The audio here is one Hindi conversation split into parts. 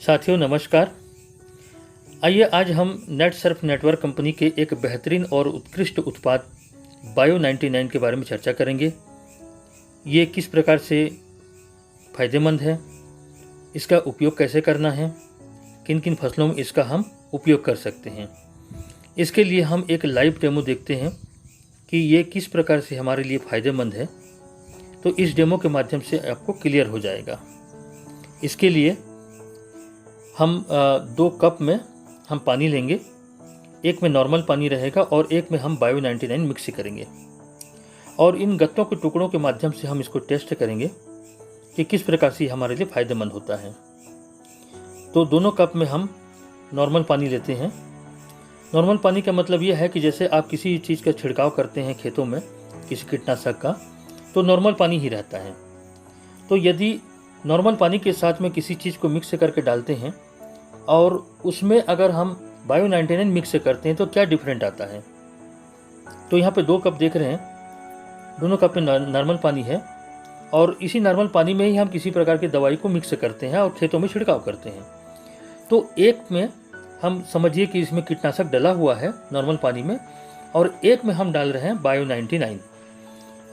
साथियों नमस्कार। आइए आज हम नेटसर्फ नेटवर्क कंपनी के एक बेहतरीन और उत्कृष्ट उत्पाद बायो 99 के बारे में चर्चा करेंगे। ये किस प्रकार से फ़ायदेमंद है, इसका उपयोग कैसे करना है, किन किन फसलों में इसका हम उपयोग कर सकते हैं। इसके लिए हम एक लाइव डेमो देखते हैं कि ये किस प्रकार से हमारे लिए फ़ायदेमंद है। तो इस डेमो के माध्यम से आपको क्लियर हो जाएगा। इसके लिए हम 2 कप में हम पानी लेंगे, एक में नॉर्मल पानी रहेगा और एक में हम बायो 99 मिक्स करेंगे और इन गत्तों के टुकड़ों के माध्यम से हम इसको टेस्ट करेंगे कि किस प्रकार से हमारे लिए फ़ायदेमंद होता है। तो दोनों कप में हम नॉर्मल पानी लेते हैं। नॉर्मल पानी का मतलब ये है कि जैसे आप किसी चीज़ का छिड़काव करते हैं खेतों में किसी कीटनाशक का, तो नॉर्मल पानी ही रहता है। तो यदि नॉर्मल पानी के साथ में किसी चीज़ को मिक्स करके डालते हैं और उसमें अगर हम बायो 99 मिक्स करते हैं तो क्या डिफरेंट आता है। तो यहाँ पे 2 कप देख रहे हैं, दोनों कप में नॉर्मल पानी है और इसी नॉर्मल पानी में ही हम किसी प्रकार की दवाई को मिक्स करते हैं और खेतों में छिड़काव करते हैं। तो एक में हम समझिए कि इसमें कीटनाशक डला हुआ है नॉर्मल पानी में और एक में हम डाल रहे हैं बायो 99।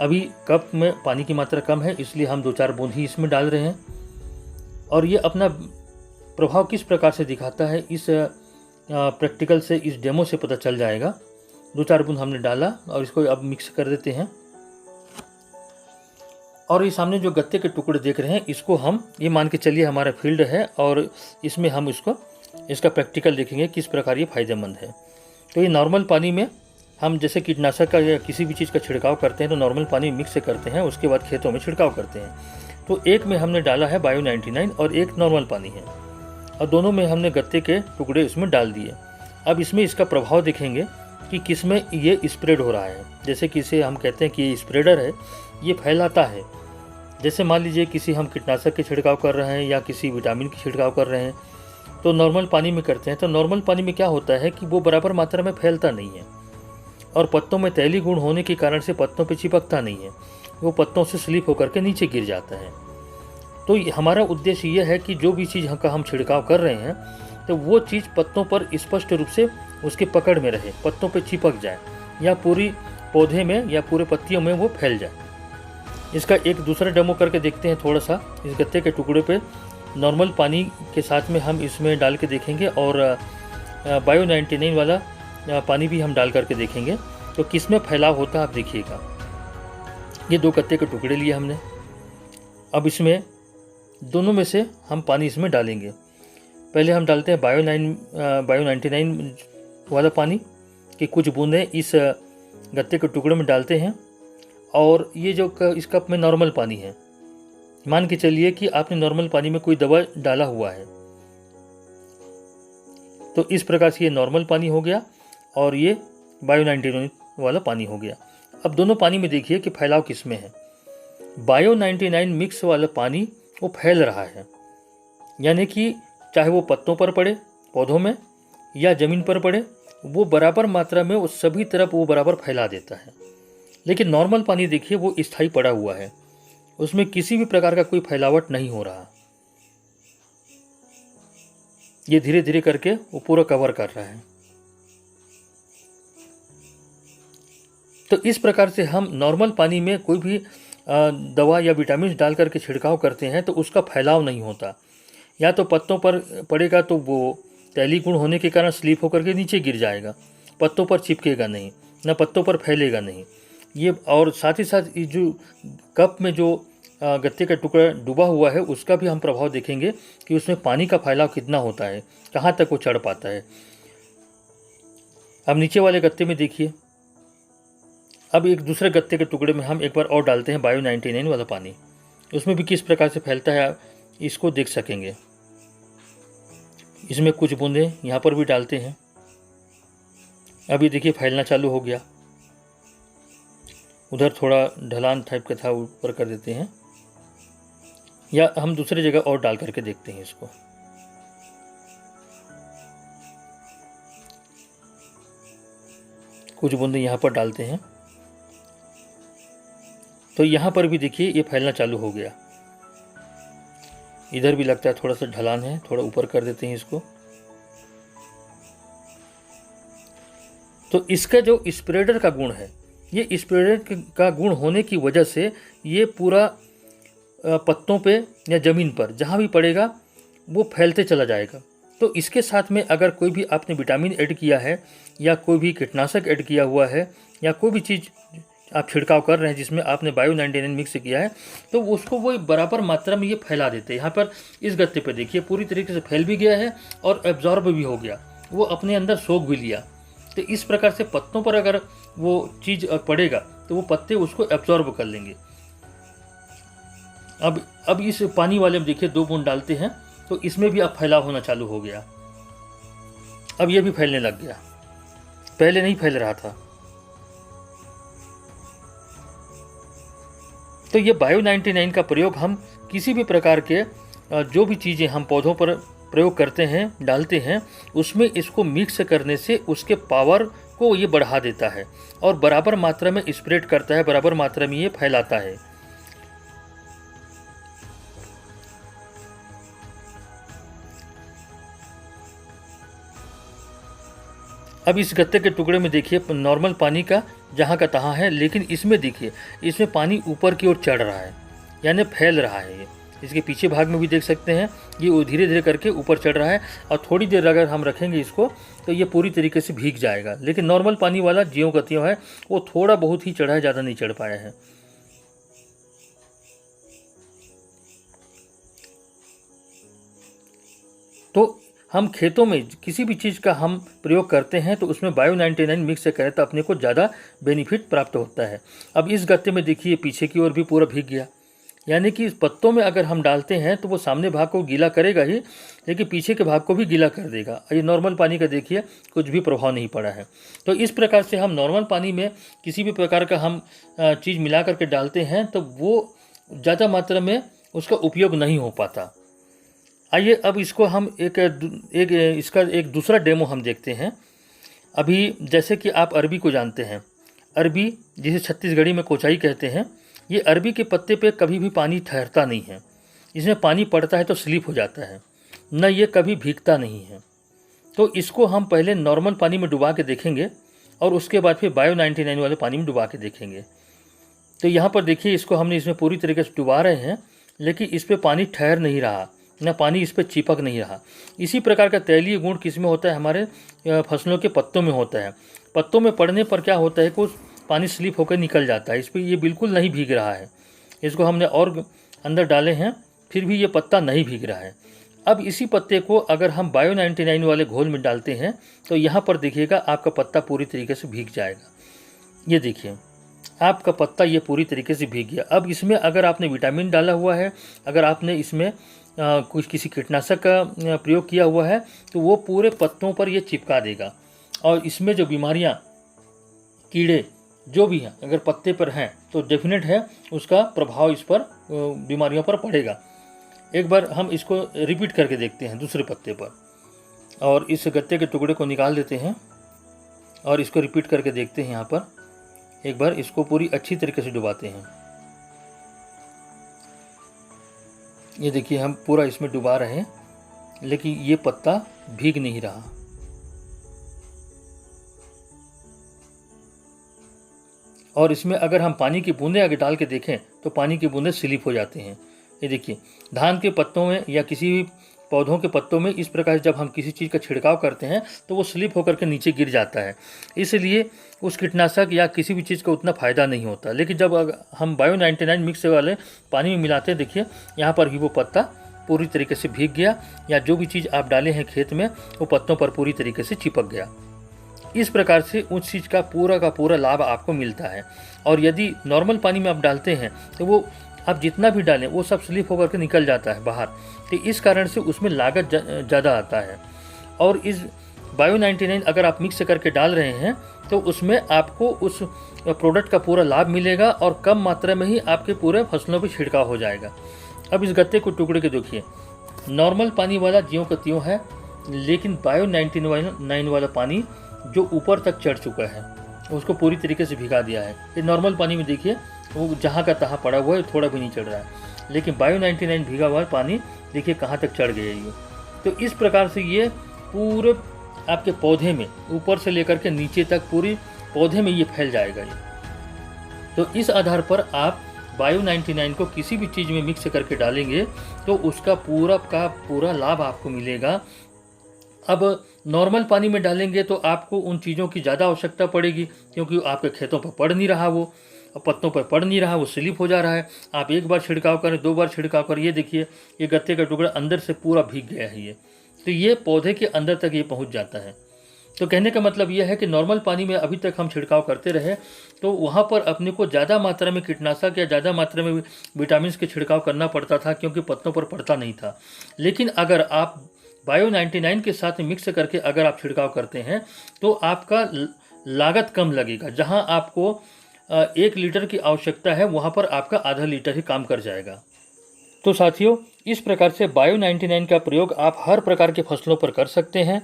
अभी कप में पानी की मात्रा कम है इसलिए हम 2-4 बूंद ही इसमें डाल रहे हैं और ये अपना प्रभाव किस प्रकार से दिखाता है इस प्रैक्टिकल से, इस डेमो से पता चल जाएगा। 2-4 बूंद हमने डाला और इसको अब मिक्स कर देते हैं। और ये सामने जो गत्ते के टुकड़े देख रहे हैं इसको हम ये मान के चलिए हमारा फील्ड है और इसमें हम इसका प्रैक्टिकल देखेंगे किस प्रकार ये फ़ायदेमंद है। तो ये नॉर्मल पानी में हम जैसे कीटनाशक का या किसी भी चीज़ का छिड़काव करते हैं तो नॉर्मल पानी मिक्स करते हैं, उसके बाद खेतों में छिड़काव करते हैं। तो एक में हमने डाला है बायो 99 और एक नॉर्मल पानी है और दोनों में हमने गत्ते के टुकड़े इसमें डाल दिए। अब इसमें इसका प्रभाव देखेंगे कि किस में ये स्प्रेड हो रहा है। जैसे कि इसे हम कहते हैं कि ये स्प्रेडर है, ये फैलाता है। जैसे मान लीजिए किसी हम कीटनाशक के छिड़काव कर रहे हैं या किसी विटामिन की छिड़काव कर रहे हैं तो नॉर्मल पानी में करते हैं। तो नॉर्मल पानी में क्या होता है कि वो बराबर मात्रा में फैलता नहीं है और पत्तों में तैली गुण होने के कारण से पत्तों पे चिपकता नहीं है, वो पत्तों से स्लिप होकर के नीचे गिर जाता है। तो हमारा उद्देश्य ये है कि जो भी चीज़ का हम छिड़काव कर रहे हैं तो वो चीज़ पत्तों पर स्पष्ट रूप से उसके पकड़ में रहे, पत्तों पे चिपक जाए या पूरी पौधे में या पूरे पत्तियों में वो फैल जाए। इसका एक दूसरा डेमो करके देखते हैं। थोड़ा सा इस गत्ते के टुकड़े पे नॉर्मल पानी के साथ में हम इसमें डाल के देखेंगे और बायो 99 वाला पानी भी हम डाल करके देखेंगे तो किस में फैलाव होता है आप देखिएगा। ये 2 गत्ते के टुकड़े लिए हमने, अब इसमें दोनों में से हम पानी इसमें डालेंगे। पहले हम डालते हैं बायो 99 वाला पानी कि कुछ बूंदें इस गत्ते के टुकड़े में डालते हैं और ये जो इस कप में नॉर्मल पानी है, मान के चलिए कि आपने नॉर्मल पानी में कोई दवा डाला हुआ है तो इस प्रकार से ये नॉर्मल पानी हो गया और ये बायो 99 वाला पानी हो गया। अब दोनों पानी में देखिए कि फैलाव किस में है। बायो 99 मिक्स वाला पानी वो फैल रहा है, यानी कि चाहे वो पत्तों पर पड़े पौधों में या ज़मीन पर पड़े वो बराबर मात्रा में वो सभी तरफ वो बराबर फैला देता है। लेकिन नॉर्मल पानी देखिए वो स्थायी पड़ा हुआ है, उसमें किसी भी प्रकार का कोई फैलावट नहीं हो रहा, ये धीरे धीरे करके वो पूरा कवर कर रहा है। तो इस प्रकार से हम नॉर्मल पानी में कोई भी दवा या विटामिन डाल करके छिड़काव करते हैं तो उसका फैलाव नहीं होता, या तो पत्तों पर पड़ेगा तो वो तैली गुण होने के कारण स्लिप होकर के नीचे गिर जाएगा, पत्तों पर चिपकेगा नहीं, ना पत्तों पर फैलेगा नहीं ये। और साथ ही साथ ये जो कप में जो गत्ते का टुकड़ा डूबा हुआ है उसका भी हम प्रभाव देखेंगे कि उसमें पानी का फैलाव कितना होता है, कहाँ तक वो चढ़ पाता है। अब नीचे वाले गत्ते में देखिए, अब एक दूसरे गत्ते के टुकड़े में हम एक बार और डालते हैं बायो 99 वाला पानी, उसमें भी किस प्रकार से फैलता है इसको देख सकेंगे। इसमें कुछ बूंदें यहाँ पर भी डालते हैं, अभी देखिए फैलना चालू हो गया। उधर थोड़ा ढलान टाइप का था, ऊपर कर देते हैं या हम दूसरी जगह और डाल करके देखते हैं इसको। कुछ बूंदें यहाँ पर डालते हैं तो यहाँ पर भी देखिए ये फैलना चालू हो गया। इधर भी लगता है थोड़ा सा ढलान है, थोड़ा ऊपर कर देते हैं इसको। तो इसका जो स्प्रेडर का गुण है, ये स्प्रेडर का गुण होने की वजह से ये पूरा पत्तों पे या ज़मीन पर जहाँ भी पड़ेगा वो फैलते चला जाएगा। तो इसके साथ में अगर कोई भी आपने विटामिन ऐड किया है या कोई भी कीटनाशक ऐड किया हुआ है या कोई भी चीज़ आप छिड़काव कर रहे हैं जिसमें आपने बायो 99 मिक्स किया है, तो उसको वो बराबर मात्रा में ये फैला देते हैं। यहाँ पर इस गत्ते पे देखिए पूरी तरीके से फैल भी गया है और एब्जॉर्ब भी हो गया, वो अपने अंदर सोख भी लिया। तो इस प्रकार से पत्तों पर अगर वो चीज़ पड़ेगा तो वो पत्ते उसको एब्जॉर्ब कर लेंगे। अब इस पानी वाले में देखिए 2 बूंद डालते हैं तो इसमें भी अब फैलाव होना चालू हो गया। अब ये भी फैलने लग गया, पहले नहीं फैल रहा था। तो ये बायो 99 का प्रयोग हम किसी भी प्रकार के जो भी चीज़ें हम पौधों पर प्रयोग करते हैं, डालते हैं, उसमें इसको मिक्स करने से उसके पावर को ये बढ़ा देता है और बराबर मात्रा में स्प्रेड करता है, बराबर मात्रा में ये फैलाता है। अब इस गत्ते के टुकड़े में देखिए नॉर्मल पानी का जहाँ का तहाँ है, लेकिन इसमें देखिए इसमें पानी ऊपर की ओर चढ़ रहा है, यानी फैल रहा है। ये इसके पीछे भाग में भी देख सकते हैं, ये धीरे धीरे करके ऊपर चढ़ रहा है और थोड़ी देर अगर हम रखेंगे इसको तो ये पूरी तरीके से भीग जाएगा। लेकिन नॉर्मल पानी वाला ज्यों का त्यों है, वो थोड़ा बहुत ही चढ़ा है, ज़्यादा नहीं चढ़ पाया है। तो हम खेतों में किसी भी चीज़ का हम प्रयोग करते हैं तो उसमें बायो 99 मिक्स से करें तो अपने को ज़्यादा बेनिफिट प्राप्त होता है। अब इस गत्ते में देखिए पीछे की ओर भी पूरा भीग गया, यानी कि पत्तों में अगर हम डालते हैं तो वो सामने भाग को गीला करेगा ही, लेकिन पीछे के भाग को भी गीला कर देगा। ये नॉर्मल पानी का देखिए कुछ भी प्रभाव नहीं पड़ा है। तो इस प्रकार से हम नॉर्मल पानी में किसी भी प्रकार का हम चीज़ मिला करके डालते हैं तो वो ज़्यादा मात्रा में उसका उपयोग नहीं हो पाता। आइए अब इसको हम इसका एक दूसरा डेमो हम देखते हैं। अभी जैसे कि आप अरबी को जानते हैं, अरबी जिसे छत्तीसगढ़ी में कोचाई कहते हैं, ये अरबी के पत्ते पे कभी भी पानी ठहरता नहीं है। इसमें पानी पड़ता है तो स्लिप हो जाता है, न ये कभी भीगता नहीं है। तो इसको हम पहले नॉर्मल पानी में डुबा के देखेंगे और उसके बाद फिर बायो 99 वाले पानी में डुबा के देखेंगे। तो यहाँ पर देखिए इसको हमने इसमें पूरी तरीके से डुबा रहे हैं, लेकिन इस पर पानी ठहर नहीं रहा, न पानी इस पर चिपक नहीं रहा। इसी प्रकार का तैलीय गुण किस में होता है? हमारे फसलों के पत्तों में होता है। पत्तों में पड़ने पर क्या होता है, कुछ पानी स्लिप होकर निकल जाता है। इस पर ये बिल्कुल नहीं भीग रहा है। इसको हमने और अंदर डाले हैं, फिर भी ये पत्ता नहीं भीग रहा है। अब इसी पत्ते को अगर हम बायो 99 वाले घोल में डालते हैं तो यहाँ पर देखिएगा आपका पत्ता पूरी तरीके से भीग जाएगा। ये देखिए आपका पत्ता ये पूरी तरीके से भीग गया। अब इसमें अगर आपने विटामिन डाला हुआ है, अगर आपने इसमें कुछ किसी कीटनाशक का प्रयोग किया हुआ है, तो वो पूरे पत्तों पर ये चिपका देगा और इसमें जो बीमारियां, कीड़े जो भी हैं अगर पत्ते पर हैं तो डेफिनेट है उसका प्रभाव इस पर बीमारियों पर पड़ेगा। एक बार हम इसको रिपीट करके देखते हैं दूसरे पत्ते पर, और इस गत्ते के टुकड़े को निकाल देते हैं और इसको रिपीट करके देखते हैं। यहाँ पर एक बार इसको पूरी अच्छी तरीके से डुबाते हैं। ये देखिए हम पूरा इसमें डुबा रहे हैं, लेकिन ये पत्ता भीग नहीं रहा। और इसमें अगर हम पानी की बूंदें अगर डाल के देखें तो पानी की बूंदें स्लिप हो जाते हैं। ये देखिए धान के पत्तों में या किसी भी पौधों के पत्तों में इस प्रकार जब हम किसी चीज़ का छिड़काव करते हैं तो वो स्लिप होकर के नीचे गिर जाता है, इसलिए उस कीटनाशक या किसी भी चीज़ का उतना फ़ायदा नहीं होता। लेकिन जब हम बायो 99 मिक्स वाले पानी में मिलाते हैं, देखिए यहाँ पर भी वो पत्ता पूरी तरीके से भीग गया, या जो भी चीज़ आप डाले हैं खेत में वो पत्तों पर पूरी तरीके से चिपक गया। इस प्रकार से उस चीज़ का पूरा लाभ आपको मिलता है। और यदि नॉर्मल पानी में आप डालते हैं तो वो आप जितना भी डालें वो सब स्लिप होकर के निकल जाता है बाहर, तो इस कारण से उसमें लागत ज़्यादा आता है। और इस बायो 99 अगर आप मिक्स करके डाल रहे हैं तो उसमें आपको उस प्रोडक्ट का पूरा लाभ मिलेगा और कम मात्रा में ही आपके पूरे फसलों पर छिड़काव हो जाएगा। अब इस गत्ते को टुकड़े के देखिए, नॉर्मल पानी वाला ज्यों का त्यों है, लेकिन बायो 99 वाला पानी जो ऊपर तक चढ़ चुका है उसको पूरी तरीके से भिगा दिया है। ये नॉर्मल पानी में देखिए वो जहाँ का तहाँ पड़ा हुआ है, थोड़ा भी नहीं चढ़ रहा है। लेकिन बायो 99 भीगा हुआ पानी देखिए कहाँ तक चढ़ गया ये। तो इस प्रकार से ये पूरे आपके पौधे में ऊपर से लेकर के नीचे तक पूरी पौधे में ये फैल जाएगा ये। तो इस आधार पर आप बायो 99 को किसी भी चीज़ में मिक्स करके डालेंगे तो उसका पूरा का पूरा लाभ आपको मिलेगा। अब नॉर्मल पानी में डालेंगे तो आपको उन चीज़ों की ज़्यादा आवश्यकता पड़ेगी, क्योंकि आपके खेतों पर पड़ नहीं रहा, वो पत्तों पर पड़ नहीं रहा, वो स्लिप हो जा रहा है। आप एक बार छिड़काव करें, 2 बार छिड़काव करें, ये देखिए ये गत्ते का टुकड़ा अंदर से पूरा भीग गया है ये। तो ये पौधे के अंदर तक ये पहुंच जाता है। तो कहने का मतलब यह है कि नॉर्मल पानी में अभी तक हम छिड़काव करते रहे तो वहाँ पर अपने को ज़्यादा मात्रा में कीटनाशक या ज़्यादा मात्रा में विटामिन के छिड़काव करना पड़ता था, क्योंकि पत्तों पर पड़ता नहीं था। लेकिन अगर आप बायो 99 के साथ मिक्स करके अगर आप छिड़काव करते हैं तो आपका लागत कम लगेगा। जहाँ आपको 1 लीटर की आवश्यकता है वहाँ पर आपका आधा लीटर ही काम कर जाएगा। तो साथियों, इस प्रकार से बायो 99 का प्रयोग आप हर प्रकार के फसलों पर कर सकते हैं।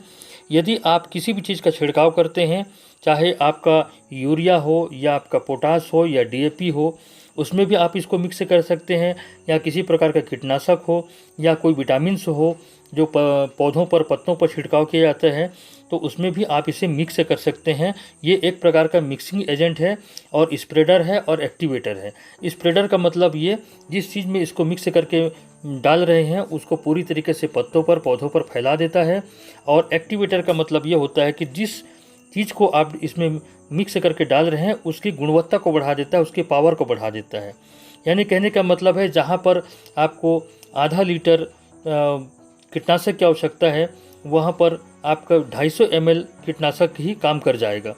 यदि आप किसी भी चीज़ का छिड़काव करते हैं, चाहे आपका यूरिया हो या आपका पोटास हो या DAP हो, उसमें भी आप इसको मिक्स कर सकते हैं, या किसी प्रकार का कीटनाशक हो या कोई विटामिन्स हो जो पौधों पर पत्तों पर छिड़काव किया जाता है, तो उसमें भी आप इसे मिक्स कर सकते हैं। ये एक प्रकार का मिक्सिंग एजेंट है और स्प्रेडर है और एक्टिवेटर है। स्प्रेडर का मतलब ये जिस चीज़ में इसको मिक्स करके डाल रहे हैं उसको पूरी तरीके से पत्तों पर पौधों पर फैला देता है, और एक्टिवेटर का मतलब ये होता है कि जिस चीज़ को आप इसमें मिक्स करके डाल रहे हैं उसकी गुणवत्ता को बढ़ा देता है, उसके पावर को बढ़ा देता है। यानी कहने का मतलब है जहाँ पर आपको आधा लीटर कीटनाशक की आवश्यकता है वहाँ पर आपका 250 ml कीटनाशक ही काम कर जाएगा।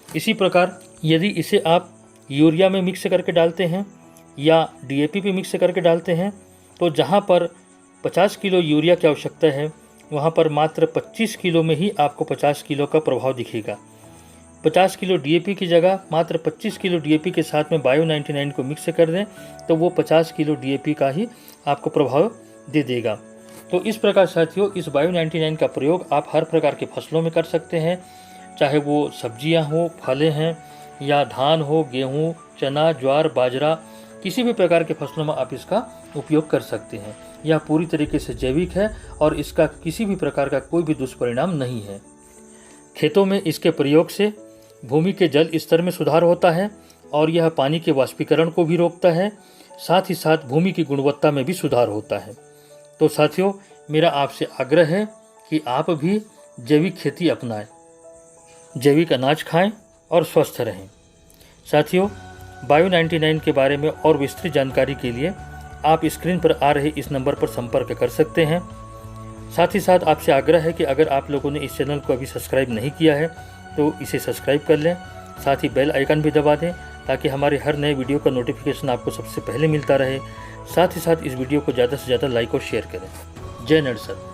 इसी प्रकार यदि इसे आप यूरिया में मिक्स करके डालते हैं या DAP पे मिक्स करके डालते हैं तो जहाँ पर 50 किलो यूरिया की आवश्यकता है वहाँ पर मात्र 25 किलो में ही आपको 50 किलो का प्रभाव दिखेगा। 50 किलो DAP की जगह मात्र 25 किलो DAP के साथ में बायो 99 को मिक्स कर दें तो वो 50 किलो DAP का ही आपको प्रभाव दे देगा। तो इस प्रकार साथियों, इस बायो 99 का प्रयोग आप हर प्रकार के फसलों में कर सकते हैं, चाहे वो सब्जियां हो, फलें हैं, या धान हो, गेहूं, चना, ज्वार, बाजरा, किसी भी प्रकार के फसलों में आप इसका उपयोग कर सकते हैं। यह पूरी तरीके से जैविक है और इसका किसी भी प्रकार का कोई भी दुष्परिणाम नहीं है। खेतों में इसके प्रयोग से भूमि के जल स्तर में सुधार होता है और यह पानी के वाष्पीकरण को भी रोकता है, साथ ही साथ भूमि की गुणवत्ता में भी सुधार होता है। तो साथियों, मेरा आपसे आग्रह है कि आप भी जैविक खेती अपनाएं, जैविक अनाज खाएं और स्वस्थ रहें। साथियों, बायो 99 के बारे में और विस्तृत जानकारी के लिए आप स्क्रीन पर आ रहे इस नंबर पर संपर्क कर सकते हैं। साथ ही साथ आपसे आग्रह है कि अगर आप लोगों ने इस चैनल को अभी सब्सक्राइब नहीं किया है तो इसे सब्सक्राइब कर लें, साथ ही बेल आइकन भी दबा दें ताकि हमारे हर नए वीडियो का नोटिफिकेशन आपको सबसे पहले मिलता रहे। साथ ही साथ इस वीडियो को ज़्यादा से ज़्यादा लाइक और शेयर करें। जय नर्सर।